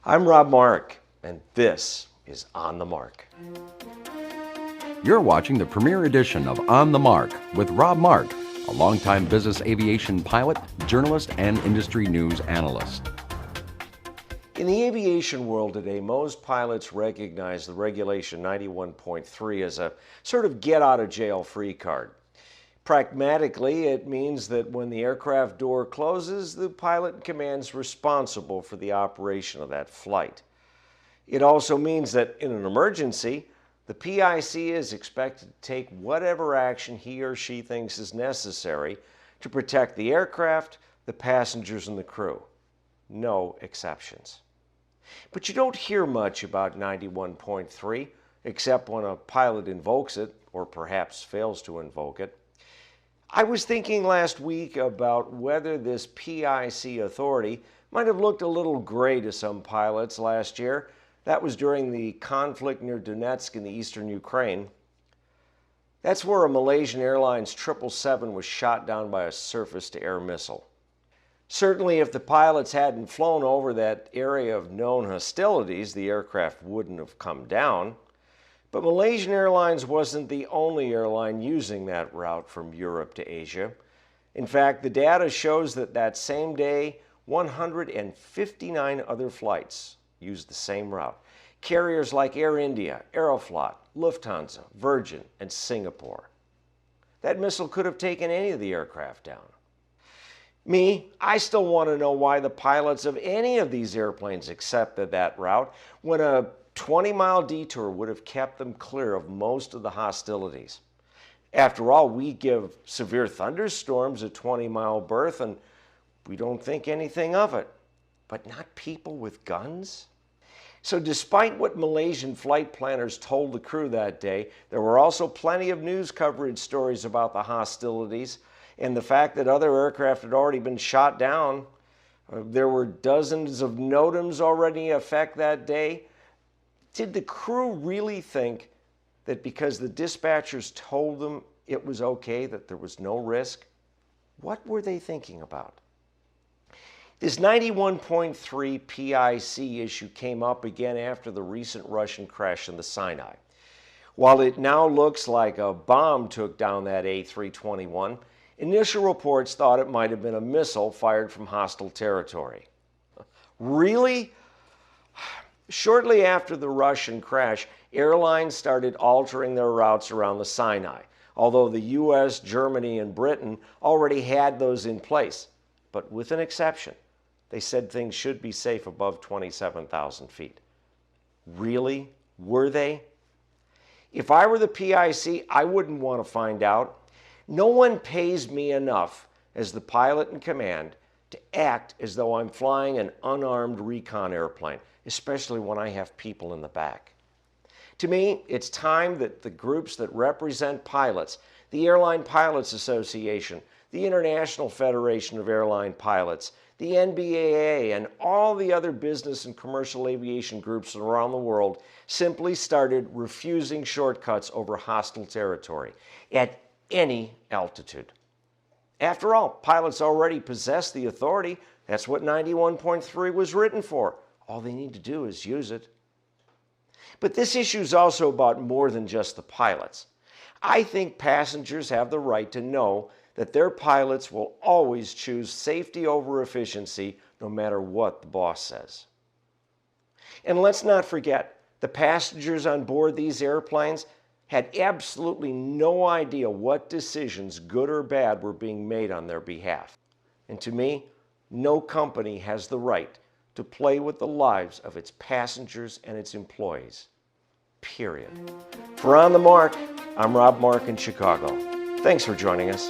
I'm Rob Mark, and this is On the Mark. You're watching the premiere edition of On the Mark with Rob Mark, a longtime business aviation pilot, journalist, and industry news analyst. In the aviation world today, most pilots recognize the Regulation 91.3 as a sort of get-out-of-jail-free card. Pragmatically, it means that when the aircraft door closes, the pilot in command is responsible for the operation of that flight. It also means that in an emergency, the PIC is expected to take whatever action he or she thinks is necessary to protect the aircraft, the passengers, and the crew. No exceptions. But you don't hear much about 91.3, except when a pilot invokes it, or perhaps fails to invoke it. I was thinking last week about whether this PIC authority might have looked a little gray to some pilots last year. That was during the conflict near Donetsk in the eastern Ukraine. That's where a Malaysian Airlines 777 was shot down by a surface-to-air missile. Certainly, if the pilots hadn't flown over that area of known hostilities, the aircraft wouldn't have come down. But Malaysian Airlines wasn't the only airline using that route from Europe to Asia. In fact, the data shows that that same day, 159 other flights used the same route. Carriers like Air India, Aeroflot, Lufthansa, Virgin, and Singapore. That missile could have taken any of the aircraft down. I still want to know why the pilots of any of these airplanes accepted that route when a 20-mile detour would have kept them clear of most of the hostilities. After all, we give severe thunderstorms a 20-mile berth and we don't think anything of it. But not people with guns? So despite what Malaysian flight planners told the crew that day, there were also plenty of news coverage stories about the hostilities and the fact that other aircraft had already been shot down. There were dozens of NOTAMs already in effect that day. Did the crew really think that because the dispatchers told them it was okay, that there was no risk? What were they thinking about? This 91.3 PIC issue came up again after the recent Russian crash in the Sinai. While it now looks like a bomb took down that A321, initial reports thought it might have been a missile fired from hostile territory. Really? Shortly after the Russian crash, airlines started altering their routes around the Sinai, although the US, Germany, and Britain already had those in place. But with an exception, they said things should be safe above 27,000 feet. Really? Were they? If I were the PIC, I wouldn't want to find out. No one pays me enough as the pilot in command to act as though I'm flying an unarmed recon airplane, especially when I have people in the back. To me, it's time that the groups that represent pilots, the Airline Pilots Association, the International Federation of Airline Pilots, the NBAA, and all the other business and commercial aviation groups around the world simply started refusing shortcuts over hostile territory at any altitude. After all, pilots already possess the authority. That's what 91.3 was written for. All they need to do is use it. But this issue is also about more than just the pilots. I think passengers have the right to know that their pilots will always choose safety over efficiency, no matter what the boss says. And let's not forget, the passengers on board these airplanes had absolutely no idea what decisions, good or bad, were being made on their behalf. And to me, no company has the right to play with the lives of its passengers and its employees. Period. For On the Mark, I'm Rob Mark in Chicago. Thanks for joining us.